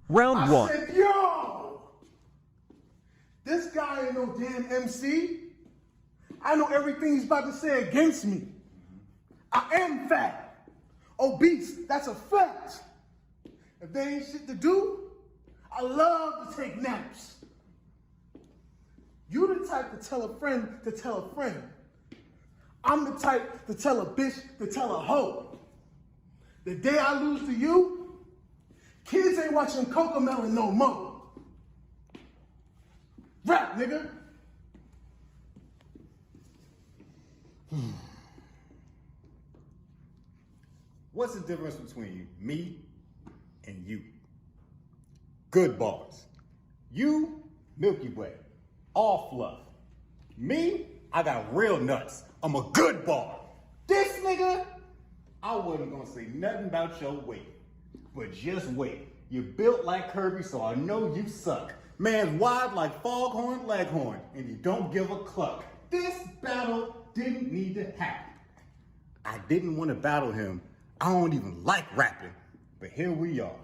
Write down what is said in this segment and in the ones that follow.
Round one. I said, yo, this guy ain't no damn MC. I know everything he's about to say against me. I am fat, obese, that's a fact. If there ain't shit to do, I love to take naps. You the type to tell a friend to tell a friend. I'm the type to tell a bitch to tell a hoe. The day I lose to you, kids ain't watching Cocomelon no more. Rap, nigga. What's the difference between me and you? Good bars. You, Milky Way, all fluff. Me, I got real nuts. I'm a good bar. This nigga, I wasn't gonna say nothing about your weight. But just wait. You're built like Kirby, so I know you suck. Man's wide like Foghorn Leghorn, and you don't give a cluck. This battle didn't need to happen. I didn't want to battle him. I don't even like rapping. But here we are,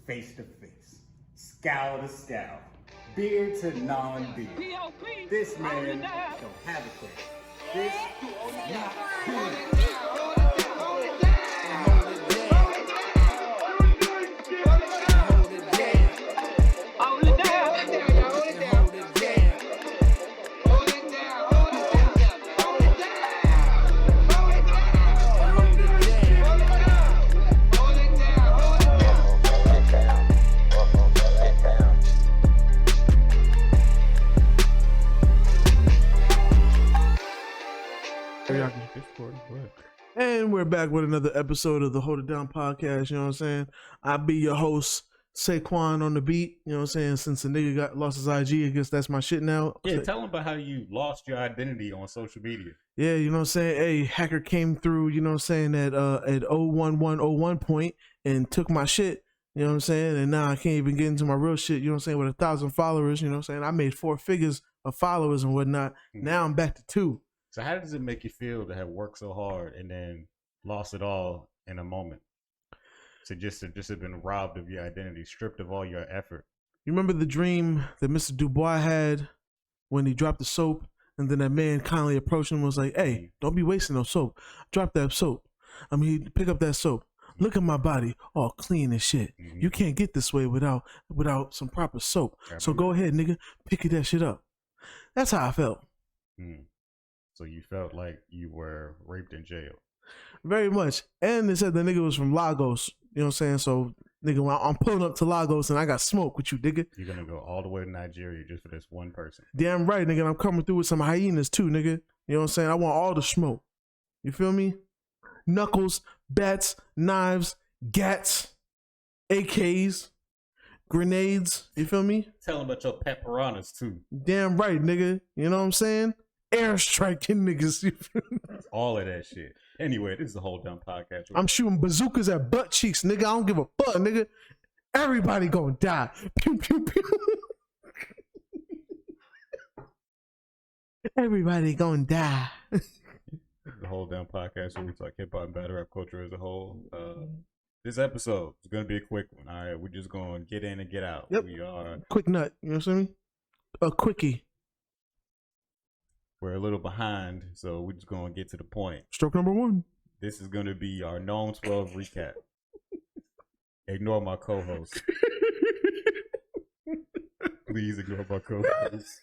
face to face, scowl to scowl, beard to non-beard. This man don't have a place. This is not good. And we're back with another episode of the Hold It Down podcast, you know what I'm saying? I'll be your host, Quan on the beat, you know what I'm saying? Since the nigga lost his IG, I guess that's my shit now. Yeah, tell him about how you lost your identity on social media. Yeah, you know what I'm saying? Hey, hacker came through, you know what I'm saying, at 01101 point and took my shit, you know what I'm saying? And now I can't even get into my real shit, you know what I'm saying, with 1,000 followers, you know what I'm saying? I made 4 figures of followers and whatnot. Now I'm back to 2. So how does it make you feel to have worked so hard and then lost it all in a moment? To just have been robbed of your identity, stripped of all your effort. You remember the dream that Mr. Dubois had when he dropped the soap, and then that man kindly approached him and was like, "Hey, don't be wasting no soap. Drop that soap. I mean, pick up that soap. Look at my body, all clean and shit. You can't get this way without some proper soap. So go ahead, nigga, pick that shit up." That's how I felt. So you felt like you were raped in jail. Very much. And they said the nigga was from Lagos. You know what I'm saying? So, nigga, when I'm pulling up to Lagos and I got smoke with you, nigga. You're going to go all the way to Nigeria just for this one person. Damn right, nigga. I'm coming through with some hyenas too, nigga. You know what I'm saying? I want all the smoke. You feel me? Knuckles, bats, knives, gats, AKs, grenades. You feel me? Tell them about your pet piranhas too. Damn right, nigga. You know what I'm saying? Airstriking niggas. All of that shit. Anyway, this is the Hold Down podcast. I'm shooting bazookas at butt cheeks, nigga. I don't give a fuck, nigga. Everybody gonna die. Pew, pew, pew. Everybody gonna die. The Hold Down podcast where we talk hip hop and battle rap culture as a whole. This episode is gonna be a quick one. All right, we're just gonna get in and get out. Yep. We are quick nut. You know what I'm saying? A quickie. We're a little behind, so we're just going to get to the point. Stroke number 1. This is going to be our NOME 12 recap. Ignore my co-host. Please ignore my co-host.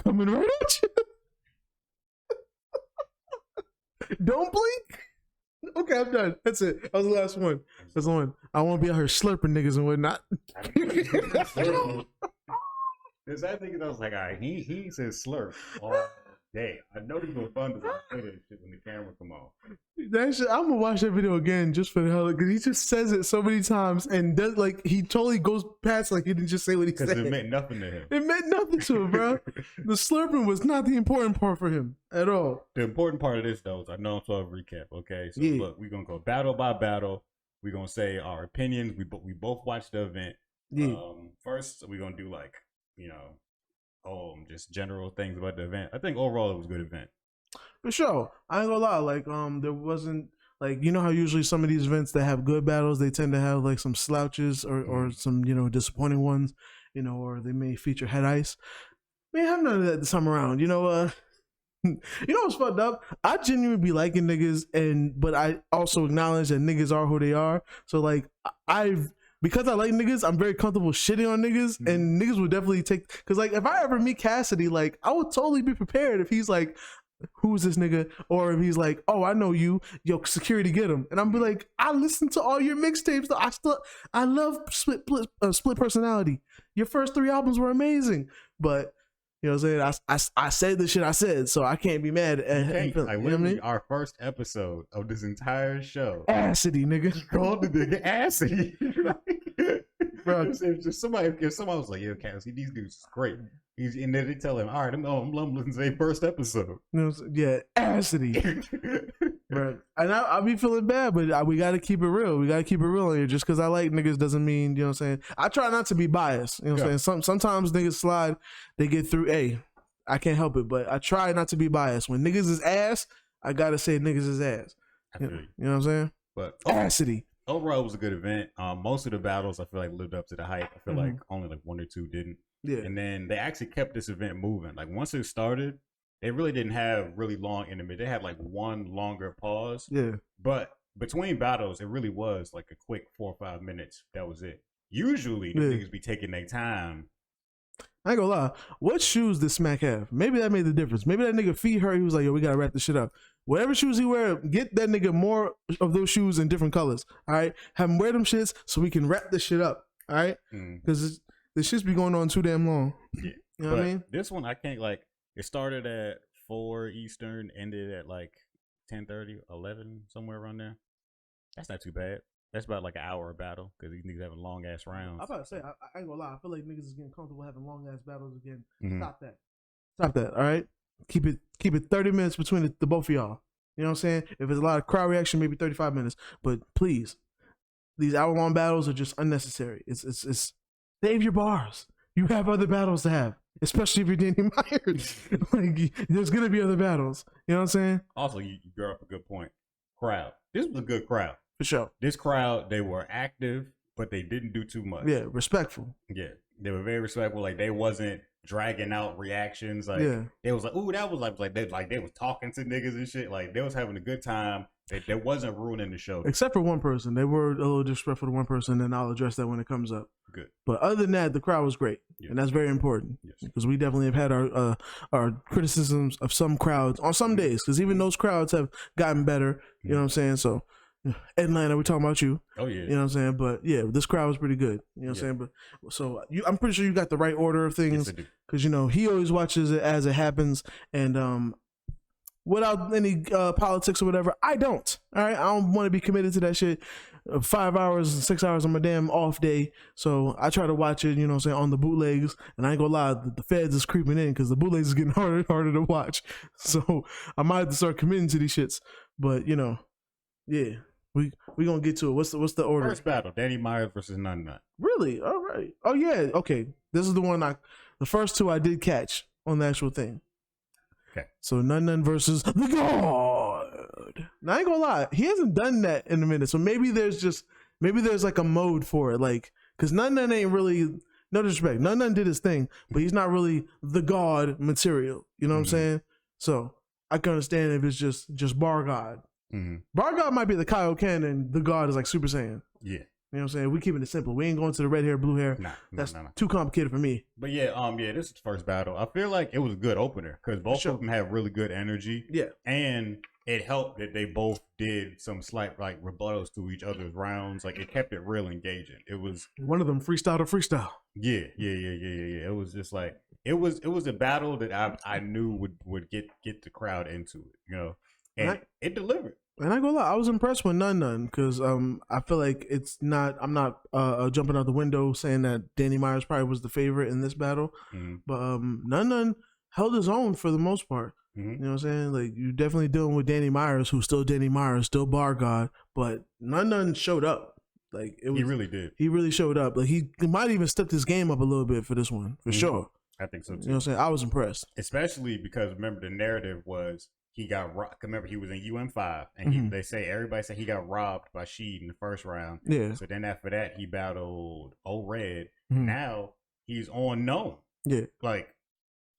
Coming right at you. Don't blink. Okay, I'm done. That's it. That was the last one. That's the one. I won't be out here slurping niggas and whatnot. Because I think I was like, all right, he says slurp all day. I know he's gonna fun to say that shit when the camera come on. That shit, I'm gonna watch that video again just for the hell, because he just says it so many times and does like he totally goes past like he didn't just say what he said. Because it meant nothing to him. It meant nothing to him, bro. The slurping was not the important part for him at all. The important part of this though is our NOME 12 recap. Okay, so look, we're gonna go battle by battle. We're gonna say our opinions. We both watched the event. First, we're gonna do like, you know, just general things about the event. I think overall it was a good event. For sure. I ain't gonna lie, like there wasn't like, you know how usually some of these events that have good battles, they tend to have like some slouches or some, you know, disappointing ones, you know, or they may feature head ice. We have none of that this time around. You know, you know what's fucked up? I genuinely be liking niggas, but I also acknowledge that niggas are who they are. So like because I like niggas, I'm very comfortable shitting on niggas, and niggas would definitely take, because like if I ever meet Cassidy, like I would totally be prepared if he's like, who's this nigga? Or if he's like, oh, I know you, yo, security, get him. And I'm be like, I listened to all your mixtapes. I love split personality. Your first 3 albums were amazing, but you know what I'm saying? I said the shit I said, so I can't be mad at him. Like, literally, you know I mean? Our first episode of this entire show, Acidy, nigga. Called the nigga Acidy. Bro, if somebody was like, yo, Cassidy, these dudes is great. And then they tell him, all right, I'm listening to their first episode. You know, yeah, Acidy. Bro. And I be feeling bad, but we got to keep it real. We got to keep it real here. Just because I like niggas doesn't mean, you know what I'm saying? I try not to be biased. You know what I'm saying? Sometimes niggas slide, they get through. Hey, I can't help it, but I try not to be biased. When niggas is ass, I got to say niggas is ass. You know what I'm saying? But Acidy. Overall, it was a good event. Most of the battles, I feel like, lived up to the hype. I feel like only like 1 or 2 didn't. Yeah. And then they actually kept this event moving. Like once it started, they really didn't have really long intermission. They had like one longer pause. Yeah. But between battles, it really was like a quick 4 or 5 minutes. That was it. Usually, the niggas be taking their time. I ain't gonna lie. What shoes did Smack have? Maybe that made the difference. Maybe that nigga feet hurt. He was like, yo, we gotta wrap this shit up. Whatever shoes he wear, get that nigga more of those shoes in different colors. All right? Have him wear them shits so we can wrap this shit up. All right? Because the shit's be going on too damn long. Yeah. You know what I mean? This one, I can't, like, it started at 4 Eastern, ended at like 10:30, 11, somewhere around there. That's not too bad. That's about like an hour of battle because these niggas having long ass rounds. I'm about to say, I ain't gonna lie. I feel like niggas is getting comfortable having long ass battles again. Stop that. All right, keep it 30 minutes between the both of y'all. You know what I'm saying? If there's a lot of crowd reaction, maybe 35 minutes. But please, these hour long battles are just unnecessary. It's save your bars. You have other battles to have, especially if you're Danny Myers. Like, there's gonna be other battles. You know what I'm saying? Also, you brought up a good point. Crowd. This was a good crowd. For sure. This crowd, they were active, but they didn't do too much. Yeah, respectful. Yeah, they were very respectful. Like, they wasn't dragging out reactions. Like, they was like, ooh, that was like they was talking to niggas and shit. Like, they was having a good time. They wasn't ruining the show. Except for one person. They were a little disrespectful to one person, and I'll address that when it comes up. Good. But other than that, the crowd was great. Yeah. And that's very important. Yes. Because we definitely have had our criticisms of some crowds on some days. Because even those crowds have gotten better. You know what I'm saying? So, Atlanta, we're talking about you. Oh, yeah. You know what I'm saying? But yeah, this crowd was pretty good. You know what I'm saying? But so I'm pretty sure you got the right order of things. Because, you know, he always watches it as it happens. And without any politics or whatever, I don't. All right? I don't want to be committed to that shit. 5 hours and 6 hours on my damn off day. So I try to watch it, you know what I'm saying, on the bootlegs. And I ain't gonna lie, the feds is creeping in because the bootlegs is getting harder and harder to watch. So I might have to start committing to these shits. But, you know, yeah. We gonna get to it. What's the order? First battle, Danny Myers versus Nun Nut. Really? All right. Oh yeah. Okay. This is the one the first 2 I did catch on the actual thing. Okay. So Nun Nut versus the God. Now I ain't gonna lie, he hasn't done that in a minute. So maybe there's like a mode for it, like because Nun Nut ain't really, no disrespect, Nun Nut did his thing, but he's not really the God material. You know what I'm saying? So I can understand if it's just Bar God. Bar God might be the Kaioken and the God is like Super Saiyan. Yeah. You know what I'm saying? We keeping it simple. We ain't going to the red hair, blue hair. That's too complicated for me. But yeah, this is the first battle. I feel like it was a good opener because both of them have really good energy. Yeah. And it helped that they both did some slight like rebuttals to each other's rounds. Like it kept it real engaging. It was one of them freestyle to freestyle. Yeah. It was just like it was a battle that I knew would get the crowd into it, you know. And it delivered. And I go lie, I was impressed with Nun Nut because I feel like I'm not jumping out the window saying that Danny Myers probably was the favorite in this battle, but Nun Nut held his own for the most part. You know what I'm saying? Like you're definitely dealing with Danny Myers, who's still Danny Myers, still Bar God, but Nun Nut showed up. Like he really did. He really showed up. Like he might even stepped his game up a little bit for this one, for sure. I think so too. You know what I'm saying? I was impressed, especially because remember the narrative was he got robbed. Remember, he was in UM5, and everybody say he got robbed by Sheed in the first round. Yeah. So then after that, he battled Red. Mhm. Now he's on NOME. Yeah. Like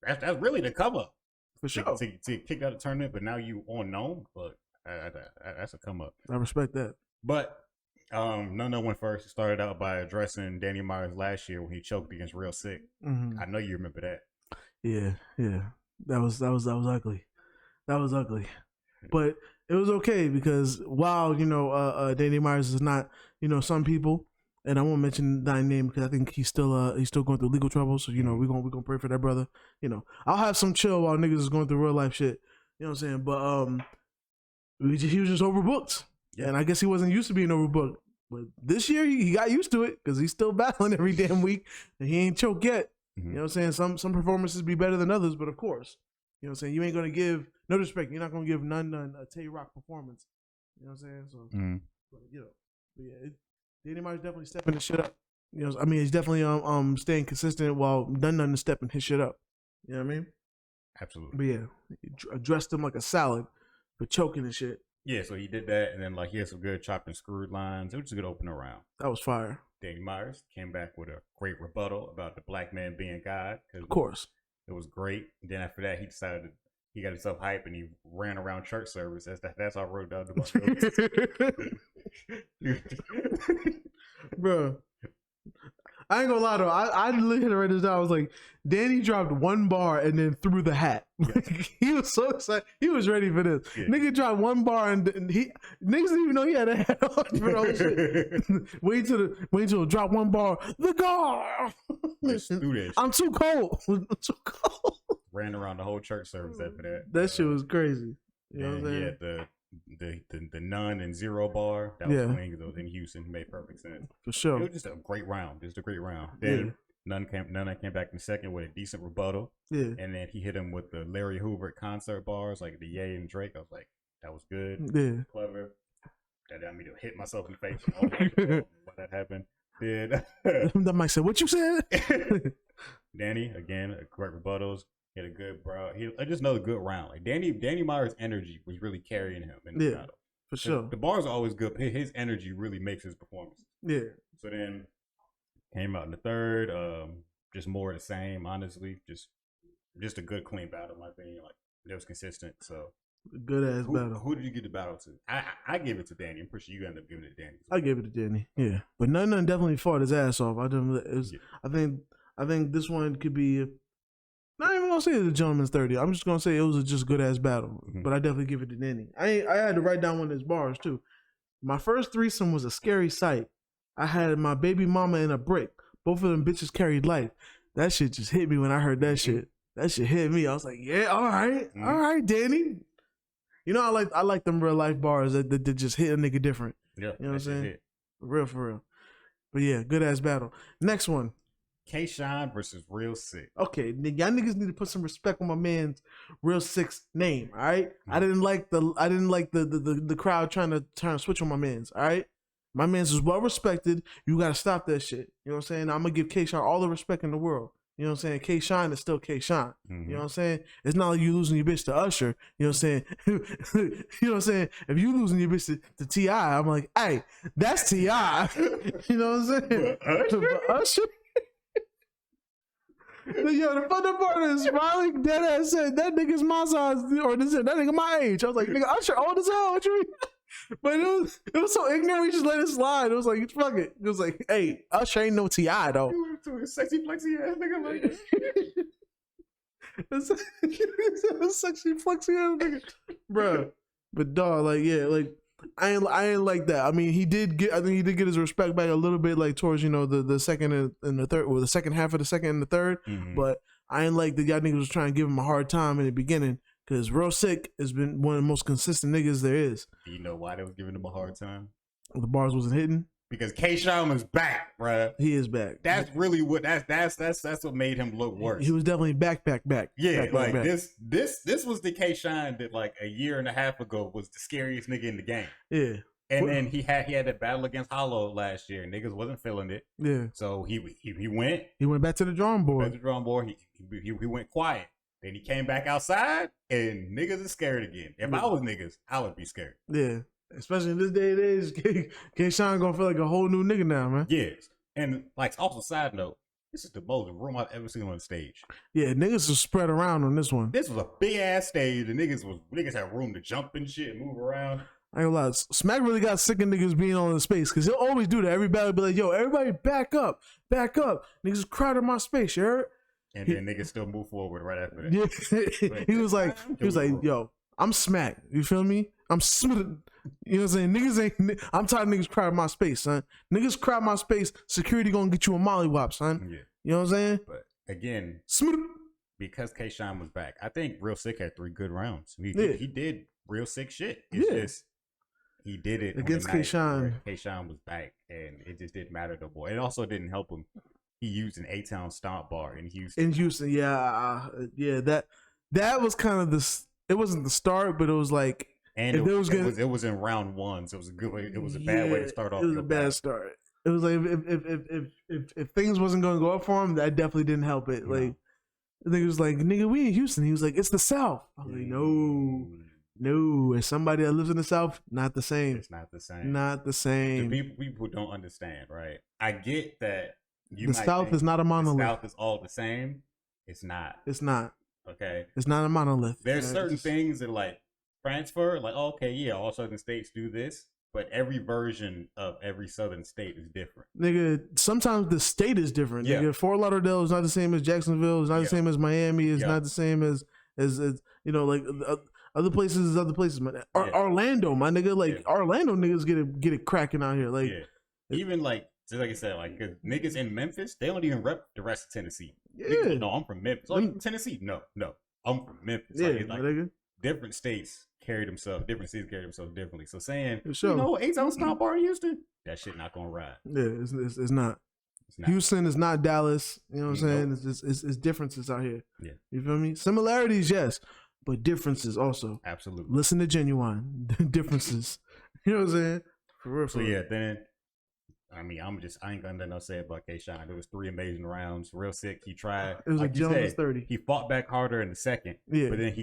that's really the come up For sure. to kick out the tournament, but now you on NOME. But that's a come up. I respect that. But no went first. He started out by addressing Danny Myers last year when he choked against Real Sick. Mm-hmm. I know you remember that. Yeah. That was ugly. That was ugly. But it was okay because while, Danny Myers is not, some people, and I won't mention that name because I think he's still going through legal trouble. So, we're gonna pray for that brother. I'll have some chill while niggas is going through real life shit. You know what I'm saying? But he was just overbooked. Yeah. And I guess he wasn't used to being overbooked. But this year he got used to it because he's still battling every damn week and he ain't choked yet. Mm-hmm. You know what I'm saying? Some performances be better than others, but of course, you know what I'm saying? You ain't gonna give no disrespect. You're not gonna give none a Tay Rock performance. You know what I'm saying? So, but yeah, Danny Myers definitely stepping his shit up. He's definitely staying consistent while none stepping his shit up. You know what I mean? Absolutely. But yeah, he addressed him like a salad for choking and shit. Yeah, so he did that, and then he had some good chopped and screwed lines. It was a good opening round. That was fire. Danny Myers came back with a great rebuttal about the black man being God. Of course. It was great. And then after that, he decided he got himself hype and he ran around church service. That's how I wrote down the Bro, I ain't gonna lie though. I literally wrote this down. I was like, Danny dropped one bar and then threw the hat. Yeah. He was so excited. He was ready for this. Yeah. Nigga dropped one bar and niggas didn't even know he had a hat on for the whole shit. wait till drop one bar. The guard. I'm too cold. I'm too cold. Ran around the whole church service after that. That shit was crazy. You know what I'm saying? Yeah, the none and zero bar. That was clean because it was in Houston. It made perfect sense. For sure. It was just a great round. Just a great round. Then None came back in the second with a decent rebuttal. Yeah. And then he hit him with the Larry Hoover concert bars, like the Ye and Drake. I was like, that was good. Yeah. Clever. That got me to hit myself in the face. When that happened. Then that might say what you said. Danny, again, great rebuttals. He had a good just another good round. Like Danny Myers' energy was really carrying him in the battle. For sure. The bars are always good. His energy really makes his performance. Yeah. So then came out in the third. Just more of the same, honestly. Just a good, clean battle, in my opinion. Like it was consistent. So good ass battle. Who did you give the battle to? I gave it to Danny. I'm pretty sure you ended up giving it to Danny. I gave it to Danny. Yeah, but none definitely fought his ass off. I think this one could be. Not even gonna say it's a gentleman's 30. I'm just gonna say it was a just good ass battle. Mm-hmm. But I definitely give it to Danny. I had to write down one of his bars too. My first threesome was a scary sight. I had my baby mama in a brick. Both of them bitches carried life. That shit just hit me when I heard that shit. That shit hit me. I was like, yeah, all right, Danny. I like them real life bars that just hit a nigga different. Yeah, you know what I'm saying? For real. But yeah, good ass battle. Next one. K-Shine versus Real Sick. Okay, y'all niggas need to put some respect on my man's Real Sick's name. All right, mm-hmm. I didn't like the crowd trying to switch on my man's. All right, my man's is well respected. You gotta stop that shit. You know what I'm saying? I'm gonna give K-Shine all the respect in the world. You know what I'm saying? K-Shine is still K-Shine. Mm-hmm. You know what I'm saying? It's not like you losing your bitch to Usher. You know what I'm saying? You know what I'm saying? If you losing your bitch to T.I., I'm like, hey, that's T.I. You know what I'm saying? But Usher. Yo, the funny part is Riley dead ass said that nigga's my size or that nigga my age. I was like, nigga, Usher old as hell. What you mean? But it was so ignorant. We just let it slide. It was like, fuck it. It was like, hey, Usher ain't no T.I. though. You went to a sexy flexy ass nigga like that. Sexy flexy ass nigga, bro. But dog, I ain't like that. I mean, I think he did get his respect back a little bit, like towards the second and the third, or the second half of the second and the third. Mm-hmm. But I ain't like that y'all niggas was trying to give him a hard time in the beginning because Real Sick has been one of the most consistent niggas there is. Do you know why they was giving him a hard time? The bars wasn't hitting. Because K-Shine was back, bruh. He is back. That's really what that's what made him look worse. He was definitely back. Yeah, back. This was the K-Shine that like a year and a half ago was the scariest nigga in the game. Yeah. And then he had that battle against Hollow last year. Niggas wasn't feeling it. Yeah. So he went. He went back to the drawing board. He went quiet. Then he came back outside, and niggas is scared again. If I was niggas, I would be scared. Yeah. Especially in this day and age, K-Shine gonna feel like a whole new nigga now, man. Yes. And like also side note, this is the most room I've ever seen on the stage. Yeah, niggas was spread around on this one. This was a big ass stage, and niggas had room to jump and shit and move around. I ain't gonna lie, Smack really got sick of niggas being on the space, because he'll always do that. Every battle be like, yo, everybody back up. Niggas crowded my space, you heard? And then niggas still move forward right after that. Yeah. he was like, yo, I'm Smack. You feel me? I'm smooth. You know what I'm saying? Niggas ain't. I'm tired of niggas crowding my space, son. Niggas crowd my space. Security gonna get you a mollywop, son. Yeah. You know what I'm saying? But again, smooth. Because K-Shine was back, I think Real Sick had 3 good rounds. He did real sick shit. It's just he did it against K-Shine. K-Shine was back, and it just didn't matter no more. It also didn't help him. He used an A-Town stomp bar in Houston. That was kind of the. It wasn't the start, but it was like, and it was in round 1, so it was a good way. It was a bad way to start off. It was a bad start. It was like if things wasn't going to go up for him, that definitely didn't help it. Like I think it was like, nigga, we in Houston. He was like, it's the South. I was like, no. As somebody that lives in the South, not the same. It's not the same. Not the same. The people don't understand, right? I get that. The South is not a monolith. The South is all the same. It's not. It's not. Okay. It's not a monolith. There's certain things that like transfer, like, okay, yeah, all southern states do this, but every version of every southern state is different. Nigga, sometimes the state is different. Yeah. Nigga, Fort Lauderdale is not the same as Jacksonville. It's not the same as Miami. It's not the same as you know, like other places is other places. Man. Orlando, my nigga, like Orlando niggas get it cracking out here. Like even like, just like I said, like, cause niggas in Memphis, they don't even rep the rest of Tennessee. Yeah. Niggas, no, I'm from Memphis. Oh, you from Tennessee? No, I'm from Memphis. Yeah, like different states carry themselves differently. So saying, you know, 8-ounce stomp bar in Houston, that shit not gonna ride. Yeah, it's not. Houston is not Dallas. You know what I'm saying? It's differences out here. Yeah. You feel me? Similarities, yes, but differences also. Absolutely. Listen to Genuine. Differences. You know what I'm saying? For real. So yeah, then I mean, I ain't gonna no say about K-Shine. There was 3 amazing rounds. Real sick. He tried. It was like a gentleman's 30. He fought back harder in the second. Yeah. But then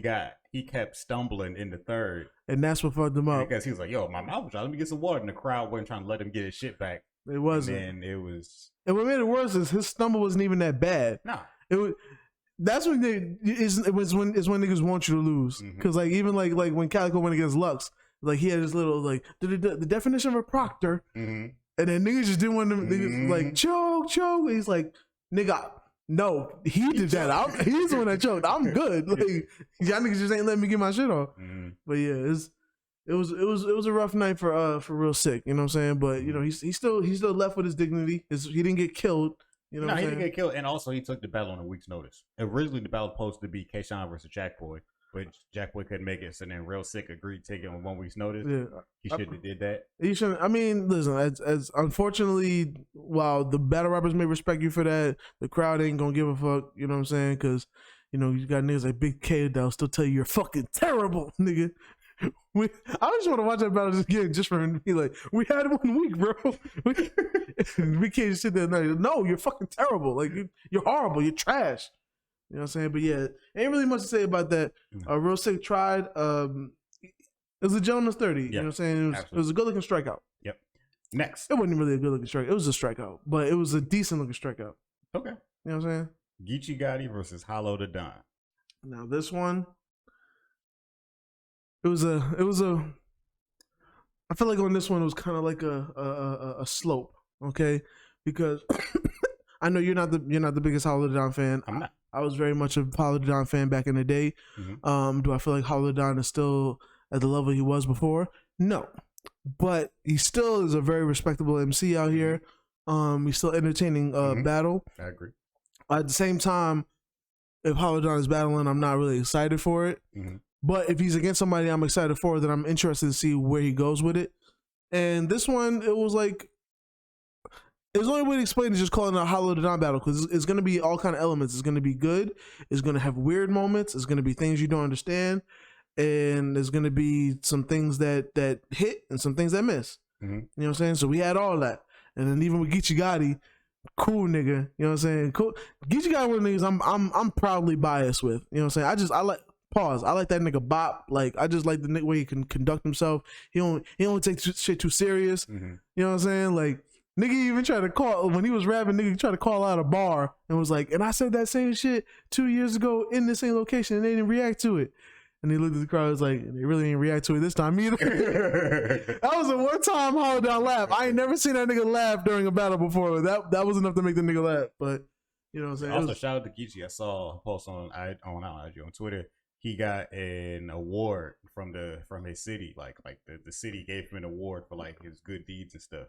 he kept stumbling in the third. And that's what fucked him up. Because he was like, yo, my mouth was dry. Let me get some water. And the crowd wasn't trying to let him get his shit back. It wasn't. And then it was. And what made it worse is his stumble wasn't even that bad. Nah. It was. That's when when niggas want you to lose. Because like even like when Calico went against Lux, like he had his little like the definition of a proctor. Mm-hmm. And then niggas just didn't want them. Niggas like choke. He's like, nigga, no, he did that. He's the one that choked. I'm good. Like y'all niggas just ain't letting me get my shit off. Mm-hmm. But yeah, it was a rough night for Real Sick. You know what I'm saying? But you know he still left with his dignity. He didn't get killed. You know, he didn't get killed, and also he took the battle on a week's notice. Originally, the battle was supposed to be K-Shine versus Jack Boy, but Jack Boy couldn't make it, so then Real Sick agreed to take it on 1 week's notice. Yeah. He shouldn't have did that. He shouldn't. I mean, listen, as unfortunately, while the battle rappers may respect you for that, the crowd ain't gonna give a fuck. You know what I'm saying? Because you know you got niggas like Big K that'll still tell you you're fucking terrible, nigga. I just want to watch that battle just again, just for him to be like, we had 1 week, bro. We can't just sit there and like, no, you're fucking terrible. Like you're horrible. You're trash. You know what I'm saying? But yeah, ain't really much to say about that. Real Sick tried. It was a gentleman's 30. You know what I'm saying? It was a good looking strikeout. Yep. Next. It wasn't really a good looking strikeout. It was a strikeout, but it was a decent looking strikeout. Okay. You know what I'm saying? Geechee Gotti versus Hollow the Don. Now this one, it was a. I feel like on this one it was kind of like a slope, okay? Because I know you're not the biggest Hollow the Don fan. I'm not. I was very much a Hollow the Don fan back in the day. Mm-hmm. Do I feel like Hollow the Don is still at the level he was before? No, but he still is a very respectable MC out here. He's still entertaining battle. I agree. At the same time, if Hollow the Don is battling, I'm not really excited for it. Mm-hmm. But if he's against somebody I'm excited for, then I'm interested to see where he goes with it. And this one, it was like, the only way to explain is just calling it a Hollow the Don battle, because it's going to be all kind of elements. It's going to be good. It's going to have weird moments. It's going to be things you don't understand. And there's going to be some things that hit and some things that miss. Mm-hmm. You know what I'm saying? So we had all that. And then even with Geechee Gotti, cool nigga. You know what I'm saying? Cool. Geechee got one of the niggas I'm proudly biased with. You know what I'm saying? I like pause. I like that nigga Bop. Like I just like the nigga way he can conduct himself. He don't take shit too serious. Mm-hmm. You know what I'm saying? Like nigga even tried to call when he was rapping. Nigga tried to call out a bar and was like, and I said that same shit 2 years ago in the same location and they didn't react to it. And he looked at the crowd and was like, they really didn't react to it this time either. That was a one-time hollow down laugh. I ain't never seen that nigga laugh during a battle before. That was enough to make the nigga laugh. But you know what I'm saying? Also, shout out to Geechee. I saw a post on Twitter. He got an award from his city. Like the city gave him an award for like his good deeds and stuff.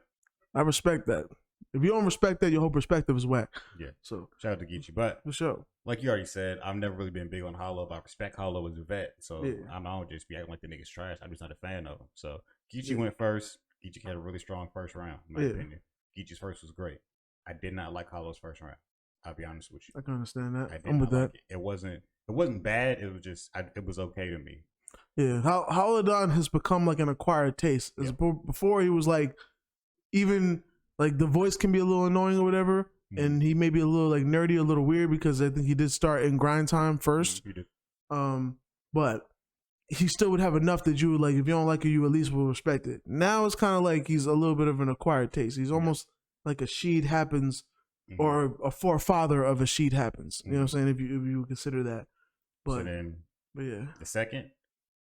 I respect that. If you don't respect that, your whole perspective is whack. Yeah. So shout out to Geechee. But for sure, like you already said, I've never really been big on Hollow, but I respect Hollow as a vet. So yeah. I don't just be acting like the nigga's trash. I'm just not a fan of him. So Geechee went first. Geechee had a really strong first round, in my opinion. Geechee's first was great. I did not like Hollow's first round. I'll be honest with you. I can understand that. I'm with that. It wasn't bad. It was just it was okay to me. Yeah, Hollow has become like an acquired taste. Before he was like, even like the voice can be a little annoying or whatever, and he may be a little like nerdy, a little weird because I think he did start in grind time first. He did. But he still would have enough that you would like. If you don't like it, you at least will respect it. Now it's kind of like he's a little bit of an acquired taste. He's almost like a Sheed Happens, or a forefather of a Sheed Happens. You know what I'm saying? If you would consider that. But yeah, the second,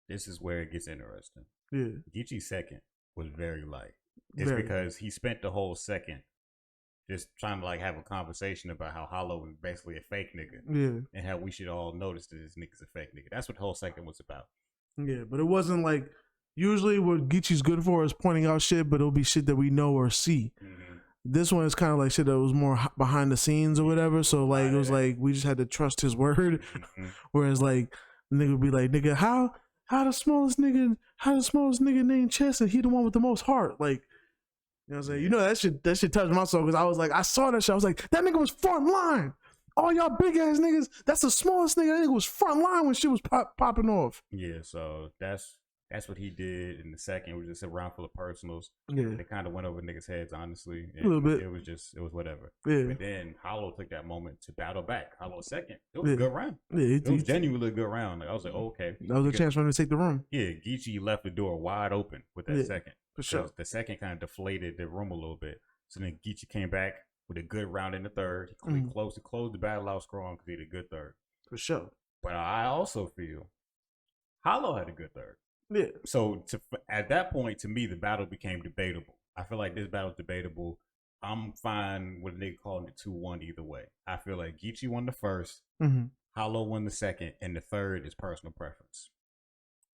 this is where it gets interesting. Yeah, Geechee's second was very light. It's because he spent the whole second just trying to like have a conversation about how Hollow was basically a fake nigga. Yeah. And how we should all notice that this nigga's a fake nigga. That's what the whole second was about. Yeah, but it wasn't like, usually what Geechee's good for is pointing out shit, but it'll be shit that we know or see. Mm-hmm. This one is kind of like shit that was more behind the scenes or whatever. So like, it was like, we just had to trust his word. Mm-hmm. Whereas like, the nigga would be like, nigga, how the smallest nigga named Chess and he the one with the most heart? Like, you know what I'm saying? You know, that shit touched my soul because I was like, I saw that shit. I was like, that nigga was front line. All y'all big ass niggas, that's the smallest nigga. That nigga was front line when shit was popping off. Yeah, so that's what he did in the second. It was just a round full of personals. Yeah. It kind of went over niggas' heads, honestly. A little bit. It was whatever. Yeah. But then Hollow took that moment to battle back. Hollow's second. It was a good round. Yeah, it was genuinely a good round. Like, I was like, oh, okay. That was a chance for him to take the room. Yeah, Geechee left the door wide open with that second. For sure. The second kind of deflated the room a little bit. So then Geechee came back with a good round in the third. He closed the battle out strong because he had a good third. For sure. But I also feel Hollow had a good third. Yeah. So at that point, to me, the battle became debatable. I feel like this battle's debatable. I'm fine with a nigga calling it 2-1 either way. I feel like Geechee won the first, Hollow won the second, and the third is personal preference.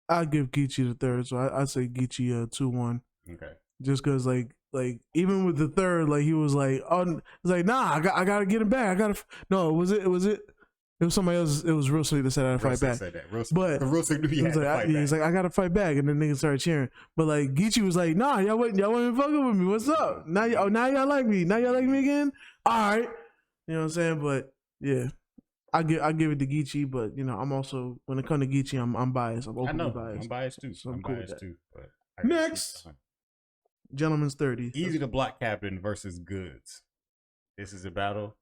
I give Geechee the third, so I say Geechee 2-1. Okay. Just because like even with the third, like he was like, oh, it's like nah, I gotta get him back. It was somebody else. It was Real Slick that said I gotta fight back. Said that. Real Slick knew he had to fight back. He's like, I gotta fight back, and then niggas started cheering. But like Geechee was like, nah, y'all wasn't fucking with me. What's up? Now y'all like me. Now y'all like me again. All right, you know what I'm saying. But yeah, I give it to Geechee. But you know, I'm also, when it comes to Geechee, I'm biased. I'm openly biased. I'm biased too. So I'm cool biased too. But next, Gentleman's 30. Easy the Block Captain versus Goods. This is a battle.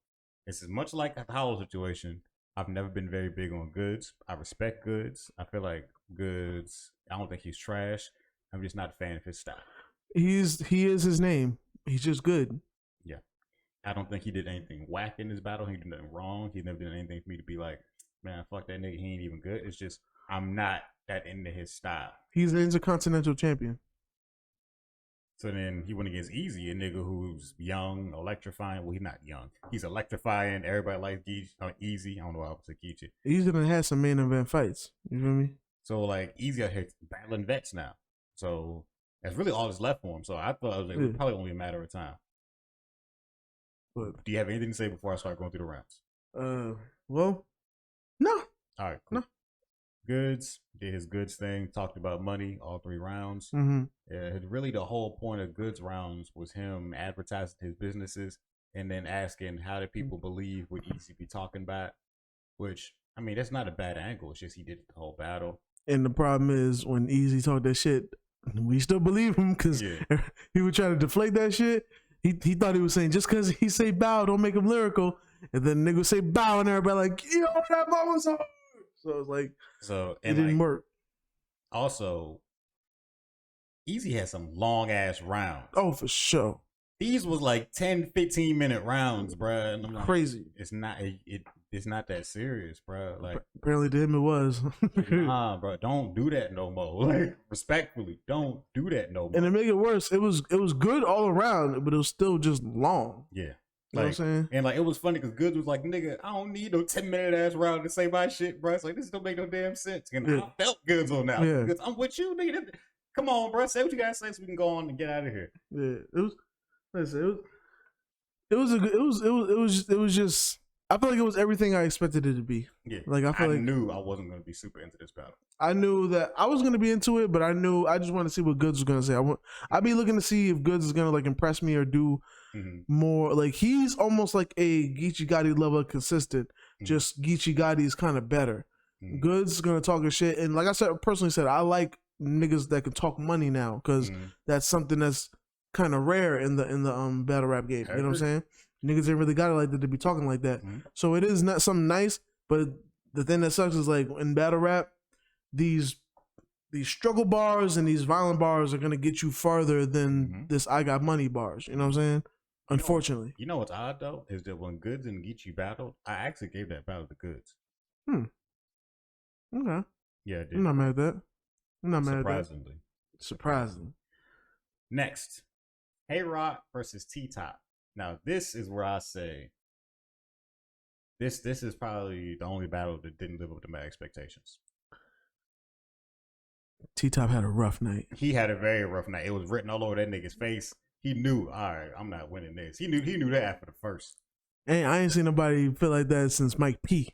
This is much like the Hollow situation. I've never been very big on Goods. I respect Goods. I feel like Goods, I don't think he's trash. I'm just not a fan of his style. He is his name. He's just good. Yeah. I don't think he did anything whack in this battle. He did nothing wrong. He never did anything for me to be like, man, fuck that nigga. He ain't even good. It's just, I'm not that into his style. He's an intercontinental champion. So then he went against Easy, a nigga who's young, electrifying. Well, he's not young. He's electrifying. Everybody likes Easy. I don't know why I was like Geechee. He's gonna have some main event fights. You feel me? So like Easy out here battling vets now. So that's really all that's left for him. So I thought it was probably only a matter of time. But do you have anything to say before I start going through the rounds? Well, no. All right, cool. No. Goods did his Goods thing, talked about money all 3 rounds. Really the whole point of Goods rounds was him advertising his businesses and then asking how do people believe what Easy be talking about, which, I mean, that's not a bad angle. It's just he did the whole battle. And the problem is when Easy talked that shit, we still believe him because he would try to deflate that shit. He thought he was saying just because he say bow don't make him lyrical, and then nigga say bow and everybody like, yo, that bar was hard. So it's like, it didn't work. Also, Easy had some long ass rounds. Oh, for sure. These was like 10, 15-minute rounds, bruh. And I'm like, crazy. It's not not that serious, bruh. Like, apparently to him it was. Nah, bro, don't do that no more. Like, respectfully, don't do that no more. And to make it worse, it was good all around, but it was still just long. Yeah. You know what I'm saying? And like, it was funny because Goods was like, nigga, I don't need no 10-minute ass round to say my shit, bro. It's like, this don't make no damn sense. And I felt Goods on that. Yeah. Because I'm with you, nigga. Come on, bro. Say what you gotta say so we can go on and get out of here. Yeah. It was just, I feel like it was everything I expected it to be. Yeah. Like I knew I wasn't gonna be super into this battle. I knew that I was gonna be into it, but I just wanted to see what Goods was gonna say. I'd be looking to see if Goods is gonna like impress me or do more. Like he's almost like a Geechee Gotti level consistent. Just Geechee Gotti is kind of better. Goods is gonna talk his shit, and like I said, personally said, I like niggas that can talk money now because that's something that's kind of rare in the battle rap game. You know what I'm saying? Niggas ain't really got it like that to be talking like that. So it is not something nice, but the thing that sucks is like in battle rap, these struggle bars and these violent bars are gonna get you farther than this I got money bars. You know what I'm saying? Unfortunately. You know what's odd though is that when Goods and Geechee battled, I actually gave that battle to Goods. Okay. Yeah, I did. I'm not mad at that. I'm not mad at that. Surprisingly. Next, Hey Rock versus T-Top. Now this is where I say this is probably the only battle that didn't live up to my expectations. T-Top had a rough night. He had a very rough night. It was written all over that nigga's face. He knew, all right, I'm not winning this. He knew that after the first. Hey, I ain't seen nobody feel like that since Mike P.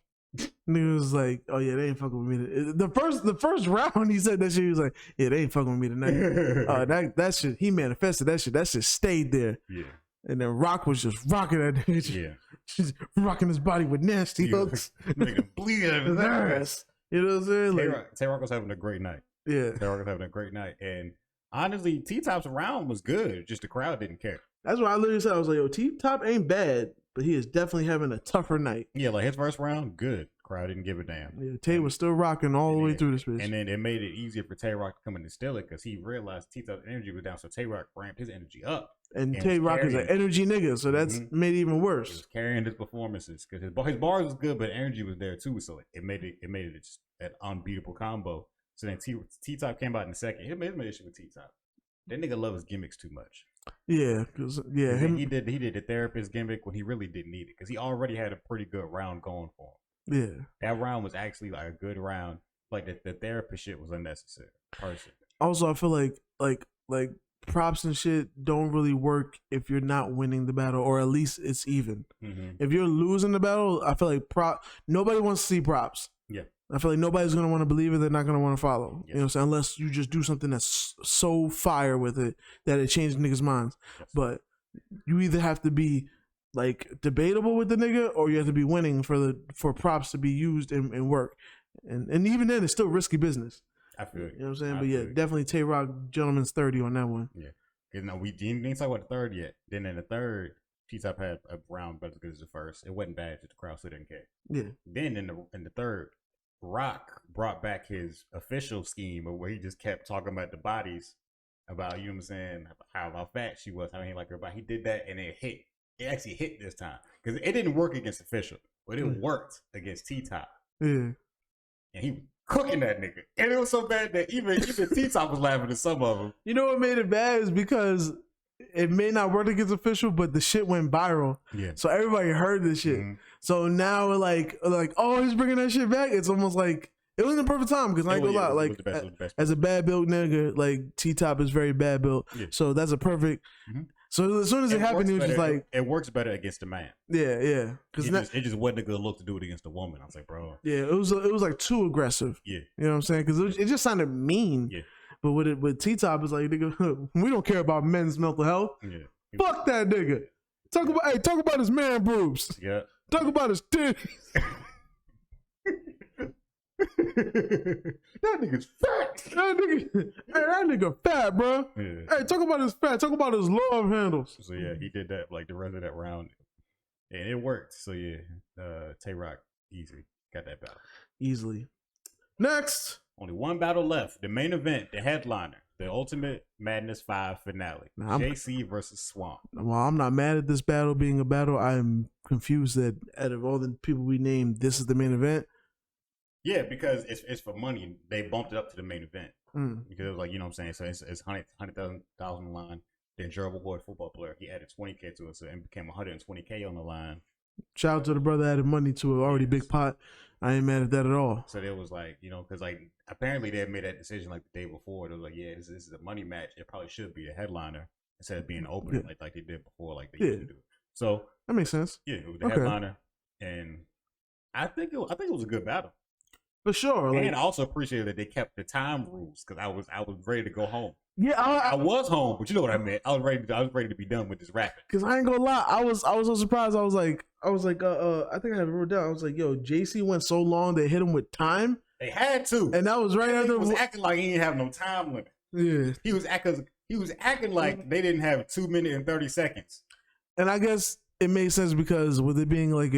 Nigga was like, oh yeah, they ain't fucking with me. The first round he said that shit, he was like, yeah, they ain't fucking with me tonight. That shit, he manifested that shit. That shit stayed there. Yeah. And then Rock was just rocking that nigga. Yeah. Just rocking his body with nasty hooks. Nigga bleeding out of his ass. You know what I'm saying? Like, Tay-Rock was having a great night. Yeah. Tay-Rock was having a great night. And honestly, T-Top's round was good. Just the crowd didn't care. That's what I literally said. I was like, yo, T-Top ain't bad, but he is definitely having a tougher night. Yeah, like his first round, good. Crowd didn't give a damn. Yeah, Tay was still rocking all the way through this bitch. And then it made it easier for Tay-Rock to come in and steal it because he realized T-Top's energy was down, so Tay-Rock ramped his energy up. And Tay-Rock is an energy nigga, so that's made it even worse. He was carrying his performances because his bars was good, but energy was there too, so it made it just an unbeatable combo. So then T-Top came out in the second. He made issue with T-Top. That nigga loves gimmicks too much. Yeah, because he did the therapist gimmick when he really didn't need it because he already had a pretty good round going for him. Yeah, that round was actually like a good round. Like the therapist shit was unnecessary. Personally. Also, I feel like props and shit don't really work if you're not winning the battle, or at least it's even. If you're losing the battle, I feel like nobody wants to see props. Yeah. I feel like nobody's going to want to believe it. They're not going to want to follow. Yes. You know what I'm saying? Unless you just do something that's so fire with it that it changes niggas' minds. Yes. But you either have to be like debatable with the nigga, or you have to be winning for props to be used and work. And even then, it's still risky business. I feel it. You know what I'm saying? But yeah, definitely Tay-Rock, gentleman's 30 on that one. Yeah. Because no, we didn't talk about the third yet. Then in the third, T-Top had a round better as good as the first. It wasn't bad, just the crowd still didn't care. Yeah. Then in the third, Rock brought back his official scheme of where he just kept talking about the bodies, about, you know what I'm saying, how fat she was, how he liked her body. He did that and it hit. It actually hit this time. Because it didn't work against official, but it worked against T-Top. Yeah. And he was cooking that nigga. And it was so bad that even T-Top was laughing at some of them. You know what made it bad is because it may not work against official, but the shit went viral. Yeah. So everybody heard this shit. So now we're like, oh, he's bringing that shit back. It's almost like it wasn't the perfect time because I ain't gonna lie. Like as a bad built nigga, like T-Top is very bad built. Yeah. So that's a perfect. So as soon as it happened, it was just like it works better against a man. Yeah. Because it just wasn't a good look to do it against a woman. I was like, bro. Yeah, it was like too aggressive. Yeah. You know what I'm saying? Because it just sounded mean. Yeah. But with T-Top, it's like, nigga, we don't care about men's mental health. Yeah. Fuck that nigga. Talk about his man boobs. Yeah. Talk about his titties. That nigga's fat. That nigga fat, bro. Yeah. Hey, talk about his fat. Talk about his love handles. So yeah, he did that like the rest of that round, and it worked. So yeah, Tay Rock easy got that battle easily. Next, only one battle left. The main event, the headliner, the Ultimate Madness 5 finale. JC versus Swamp. Well, I'm not mad at this battle being a battle. I am confused that out of all the people we named, this is the main event. Yeah, because it's for money. They bumped it up to the main event because it was like, you know what I'm saying. So it's $100,000 on the line. The Gerald Ward football player, he added $20K to it, so it became $120K on the line. Shout out to the brother that added money to an already big pot. I ain't mad at that at all. So it was like, you know, because like apparently they had made that decision like the day before. It was like, yeah, this is a money match. It probably should be a headliner instead of being an opener like they did before, like they used to do. So that makes sense. Yeah, it was the headliner, and I think it was a good battle. For sure. And I also appreciated that they kept the time rules because I was ready to go home. Yeah, I was home, but you know what I meant. I was ready to be done with this rapping. Cause I ain't gonna lie, I was so surprised. I was like, I think I have it wrote down. I was like, yo, JC went so long they hit him with time. They had to, and that was right after. He was acting like he didn't have no time limit. Yeah, he was acting like they didn't have 2 minutes and 30 seconds. And I guess it made sense because with it being like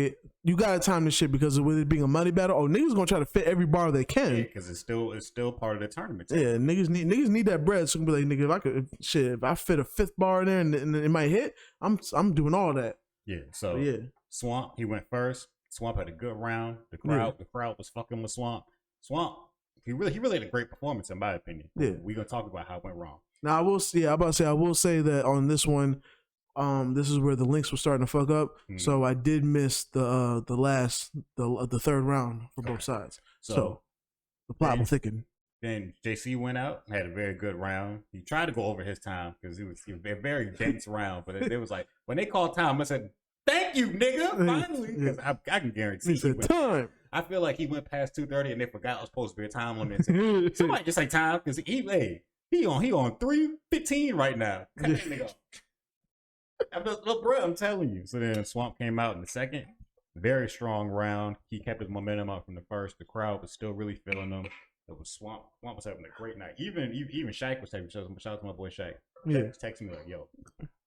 you gotta time the shit because with it being a money battle, niggas gonna try to fit every bar they can. Yeah, because it's still part of the tournament. Yeah, niggas need that bread. So I'm be like, nigga, if I fit a fifth bar in there and it might hit, I'm doing all that. Yeah. So yeah, Swamp, he went first. Swamp had a good round. The crowd was fucking with Swamp. Swamp, he really had a great performance in my opinion. Yeah, we gonna talk about how it went wrong. Now I will say that on this one. This is where the links were starting to fuck up, so I did miss the third round for both sides. So the plot will thicken. Then JC went out, had a very good round. He tried to go over his time because it was a very dense round, but it was like when they called time, I said, "Thank you, nigga, finally." Because I can guarantee he said time. I feel like he went past 2:30 and they forgot it was supposed to be a time limit. Somebody just say time because he on 3:15 right now. Cut that nigga off. Look, bro, I'm telling you. So then Swamp came out in the second. Very strong round. He kept his momentum up from the first. The crowd was still really feeling him. It was Swamp. Swamp was having a great night. Even Shaq was taking shout out to my boy Shaq. Shaq was texting me like, "Yo,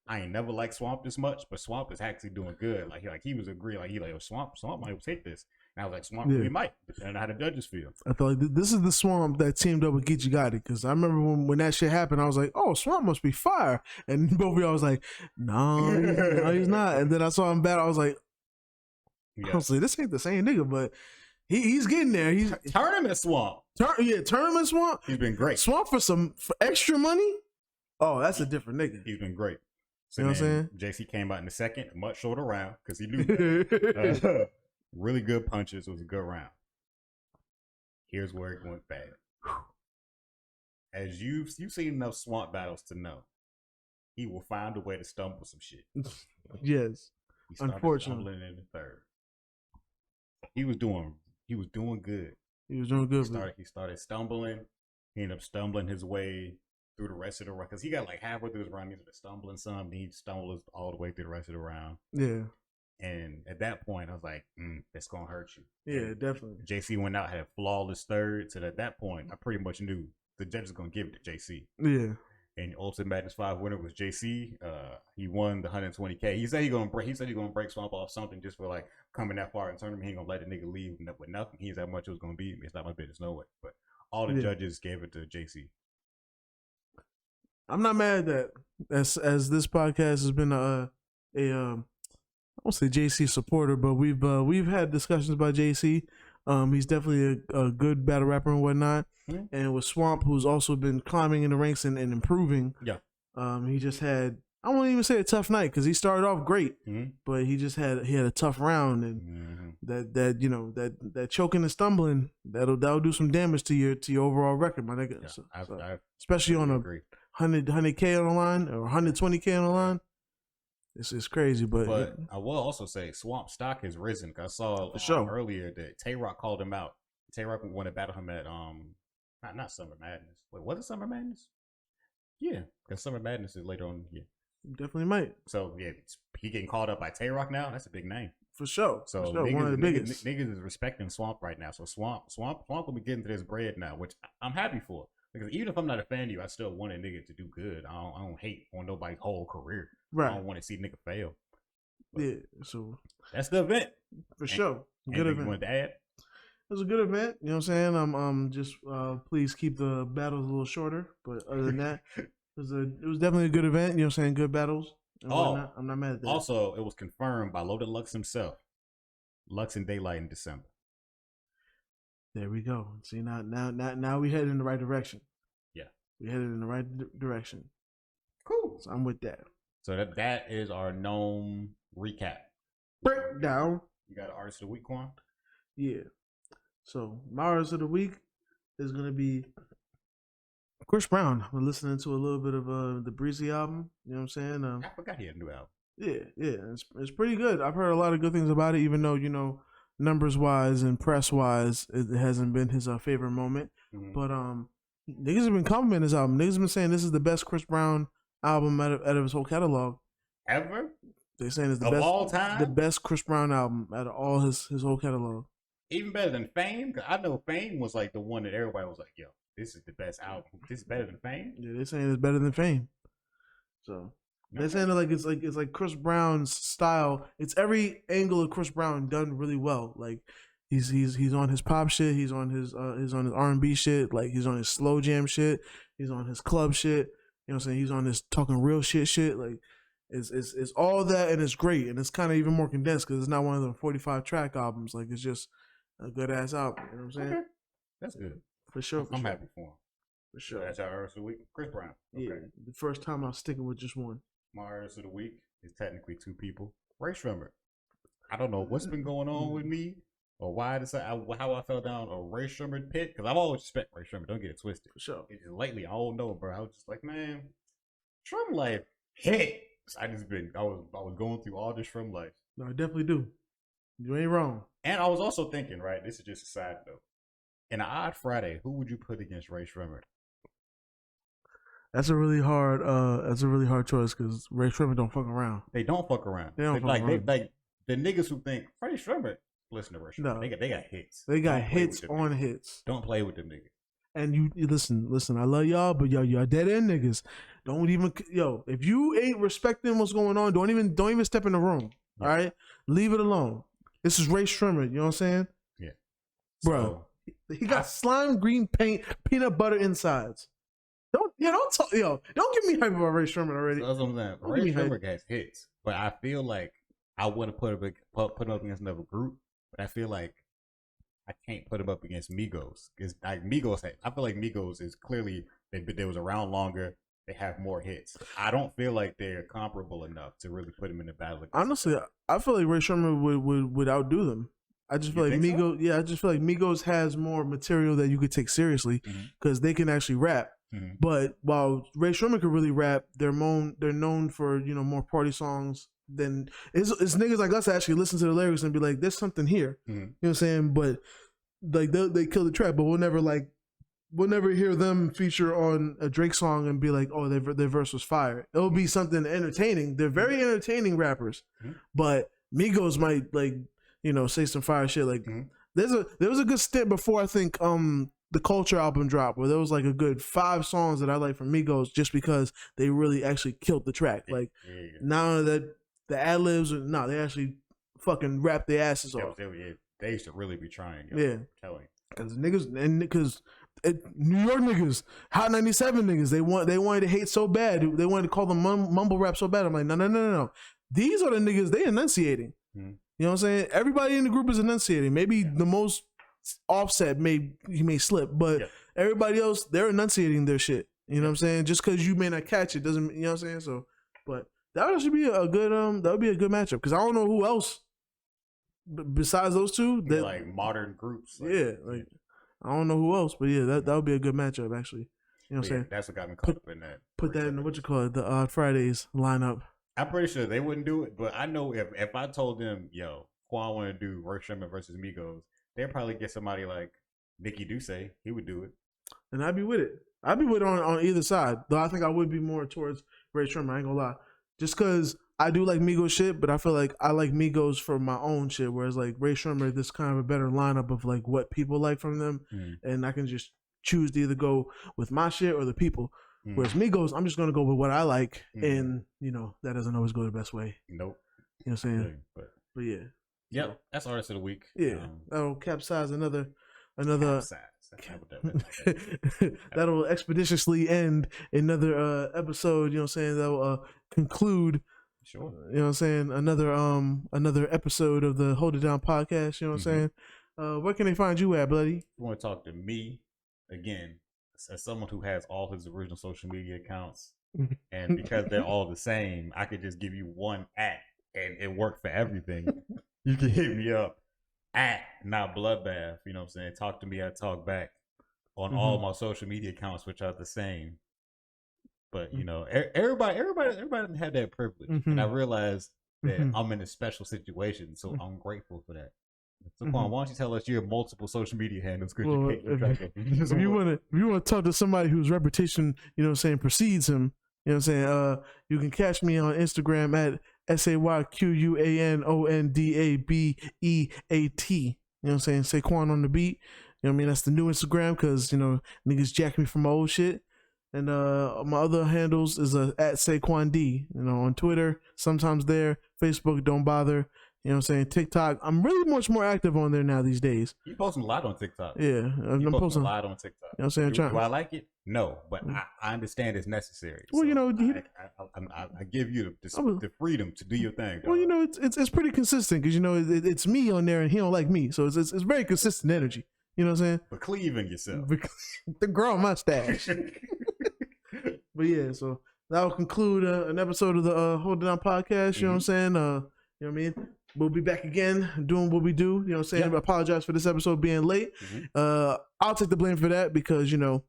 I ain't never liked Swamp this much, but Swamp is actually doing good." He was agreeing. Yo, Swamp might take this. And I was like, Swamp really might. Depending on how the judges feel. I feel like this is the Swamp that teamed up with Gaddy because I remember when that shit happened, I was like, "Oh, Swamp must be fire," and both of y'all was like, "No, he's not." And then I saw him battle. I was like, "This ain't the same nigga," but he's getting there. He's tournament Swamp. Tournament Swamp. He's been great. Swamp for extra money. Oh, that's a different nigga. He's been great. So you know what I'm saying? JC came out in the second, a much shorter round because he knew really good punches. It was a good round. Here's where it went bad. As you've seen enough Swamp battles to know, he will find a way to stumble some shit. Yes, unfortunately. Stumbling in the third. He was doing good. He was doing good. He started stumbling. He ended up stumbling his way through the rest of the round because he got like halfway through his round. He was stumbling some. Then he stumbled all the way through the rest of the round. Yeah. And at that point, I was like, "That's gonna hurt you." Yeah, definitely. JC went out, had a flawless third. So at that point, I pretty much knew the judges gonna give it to JC. Yeah. And Ultimate Madness 5 winner was JC. He won the 120K. He said he's gonna break Swamp off something just for like coming that far in the tournament. He ain't gonna let the nigga leave with nothing. He's how much it was gonna be. It's not my business, no way. But all the judges gave it to JC. I'm not mad at that. As this podcast has been I won't say JC supporter, but we've had discussions about JC. He's definitely a good battle rapper and whatnot. Mm-hmm. And with Swamp, who's also been climbing in the ranks and improving. Yeah. He just had, I won't even say a tough night because he started off great, but he had a tough round, and that choking and stumbling that'll do some damage to your overall record, my nigga. Yeah, so, especially on a 100K on the line or 120K on the line. It's crazy, but I will also say Swamp stock has risen. I saw earlier that Tay Rock called him out. Tay Rock wanted to battle him at not Summer Madness. Wait, was it Summer Madness? Yeah, because Summer Madness is later on. Definitely might. So yeah, he getting called up by Tay-Rock now. That's a big name. For sure. So for sure. niggas, One of the biggest. Niggas is respecting Swamp right now. So Swamp will be getting to this bread now, which I'm happy for. Because even if I'm not a fan of you, I still want a nigga to do good. I don't hate on nobody's whole career. Right. I don't want to see nigga fail. But yeah. So that's the event. For sure. Good event. event. You want to add? It was a good event. You know what I'm saying? Just please keep the battles a little shorter. But other than that, it was definitely a good event. You know what I'm saying? Good battles. I'm not mad at that. Also, it was confirmed by Loaded Lux himself. Lux and Daylight in December. There we go. See now we headed in the right direction. Yeah, we headed in the right direction. Cool. So I'm with that. So that is our NOME recap. Breakdown. You got an artist of the week, Quan? Yeah. So my artist of the week is gonna be Chris Brown. I've been listening to a little bit of the Breezy album. You know what I'm saying? I forgot he had a new album. Yeah, it's pretty good. I've heard a lot of good things about it, even though numbers wise and press wise, it hasn't been his favorite moment. Mm-hmm. But niggas have been complimenting his album. Niggas have been saying this is the best Chris Brown album out of his whole catalog ever. They're saying it's the of best all time, the best Chris Brown album out of all his whole catalog. Even better than Fame, because I know Fame was like the one that everybody was like, "Yo, this is the best album. This is better than Fame." Yeah, they're saying it's better than Fame. So they're saying it's like Chris Brown's style. It's every angle of Chris Brown done really well. Like he's on his pop shit. He's on his R&B shit. Like he's on his slow jam shit. He's on his club shit. You know what I'm saying? He's on his talking real shit. Like it's all that, and it's great. And it's kind of even more condensed because it's not one of the 45 track albums. Like it's just a good ass album. You know what I'm saying? Okay. That's good. For sure. I'm happy for him. For sure. So that's our artist of the week, Chris Brown. Okay. Yeah. The first time I was sticking with just one. My artist of the week is technically two people. Ray Shremmer. I don't know what's been going on with me or why how I fell down a Ray Shremmer pit, because I've always respect Ray Shremmer. Don't get it twisted. For sure. It's just lately, I don't know, bro. I was just like, man, Shrum life hit. I was going through all this Shrum life. No, I definitely do. You ain't wrong. And I was also thinking, right, this is just a side note. In an odd Friday, who would you put against Ray Shremmer? That's a really hard choice because Ray Shremmer don't fuck around. They don't fuck around. They don't fuck around. Like the niggas who think Ray Shremmer, listen to Ray Shremmer. No, they got hits. They got hits on hits. Don't play with them niggas. And you listen. I love y'all, but y'all dead end niggas. Don't even if you ain't respecting what's going on, don't even step in the room. Yeah. All right, leave it alone. This is Ray Shremmer. You know what I'm saying? Yeah, bro. He got slime green paint, peanut butter insides. Don't get me hype about Ray Shremmer already. That's what I'm saying. Ray Shremmer has hits, but I feel like I want to put him up against another group, but I feel like I can't put him up against Migos. Because like I feel like Migos is clearly they was around longer. They have more hits. I don't feel like they're comparable enough to really put him in the battle. Honestly, I feel like Ray Shremmer would outdo them. I just feel like Migos. So? Yeah, I just feel like Migos has more material that you could take seriously because they can actually rap. Mm-hmm. But while Ray Shremmer could really rap, they're known for more party songs than it's niggas like us that actually listen to the lyrics and be like, "There's something here." Mm-hmm. You know what I'm saying? But like they kill the track, but we'll never hear them feature on a Drake song and be like, "Oh, their verse was fire." It'll be something entertaining. They're very entertaining rappers, but Migos might say some fire shit. Like there was a good stint before I think the Culture album dropped where there was like a good 5 songs that I like from Migos just because they really actually killed the track. Like now that the ad libs they actually fucking rap their asses off. They used to really be trying. Telling because New York niggas, Hot 97 niggas, they wanted to hate so bad. They wanted to call them mumble rap so bad. I'm like, no. These are the niggas they enunciating. You know what I'm saying? Everybody in the group is enunciating. Maybe the most Offset may slip, but everybody else, they're enunciating their shit. You know what I'm saying? Just because you may not catch it doesn't, you know what I'm saying? So, but that would actually be a good that would be a good matchup because I don't know who else besides those two that like modern groups. I don't know who else, but that would be a good matchup actually. You know what I'm saying? That's what got me caught up in that. Put that in the Fridays lineup. I'm pretty sure they wouldn't do it, but I know if I told them, yo, Quan want to do Ray Shremmer versus Migos, they'd probably get somebody like Nicky Duce. He would do it. And I'd be with it. I'd be with it on either side. Though I think I would be more towards Ray Shremmer. I ain't gonna lie. just because I do like Migos shit, but I feel like I like Migos for my own shit. Whereas like Ray Shermer, this kind of a better lineup of like what people like from them, and I can just choose to either go with my shit or the people. Whereas Migos, I'm just gonna go with what I like, and you know that doesn't always go the best way. Nope. You know what I'm saying? But yeah. Yep. So, that's artist of the week. Yeah. That'll capsize another. That'll expeditiously end another episode. You know what I'm saying? That'll conclude. Sure. You know what I'm saying? Another episode of the Hold It Down podcast. You know what I'm saying? Where can they find you at, Bloody? You want to talk to me again? As someone who has all his original social media accounts, and because they're all the same, I could just give you one @ and it worked for everything. You can hit me up @ not Bloodbath. You know what I'm saying? Talk to me, I talk back on all my social media accounts, which are the same. But you know, everybody doesn't have that privilege, and I realize that I'm in a special situation, so I'm grateful for that. So, Quan, why don't you tell us your multiple social media handles? Well, if you want to talk to somebody whose reputation, you know what I'm saying, precedes him, you know what I'm saying, you can catch me on Instagram at SAYQUANONDABEAT. You know what I'm saying? Say Quan on the beat. You know what I mean? That's the new Instagram because, you know, niggas jack me from my old shit. And my other handles is at Saquon D. You know, on Twitter, sometimes there. Facebook, don't bother. You know what I'm saying? TikTok, I'm really much more active on there now these days. You posting a lot on TikTok. Yeah, I'm posting a lot on TikTok. You know what I'm saying? Do I like it? No, but I understand it's necessary. Well, so you know, I give you the freedom to do your thing. Well, you know, it's pretty consistent because, you know, it's me on there and he don't like me. So it's very consistent energy. You know what I'm saying? But cleaving yourself. The girl mustache. But yeah, so that will conclude an episode of the Hold It Down podcast. You know what I'm saying? You know what I mean? We'll be back again doing what we do. You know what I'm saying? Yep. I apologize for this episode being late. I'll take the blame for that because, you know,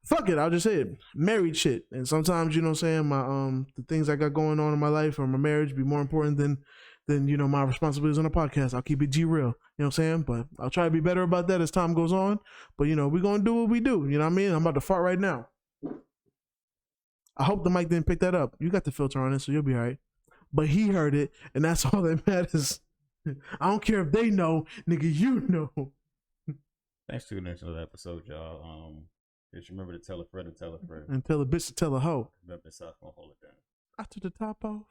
fuck it. I'll just say it. Married shit. And sometimes, you know what I'm saying, my the things I got going on in my life or my marriage be more important than you know, my responsibilities on the podcast. I'll keep it G real. You know what I'm saying? But I'll try to be better about that as time goes on. But, you know, we're going to do what we do. You know what I mean? I'm about to fart right now. I hope the mic didn't pick that up. You got the filter on it, so you'll be all right. But he heard it, and that's all that matters. I don't care if they know, nigga, you know. Thanks for tuning into the episode, y'all. Just remember to tell a friend to tell a friend. And tell a bitch to tell a hoe. Remember, South gonna hold it down. I took the top off.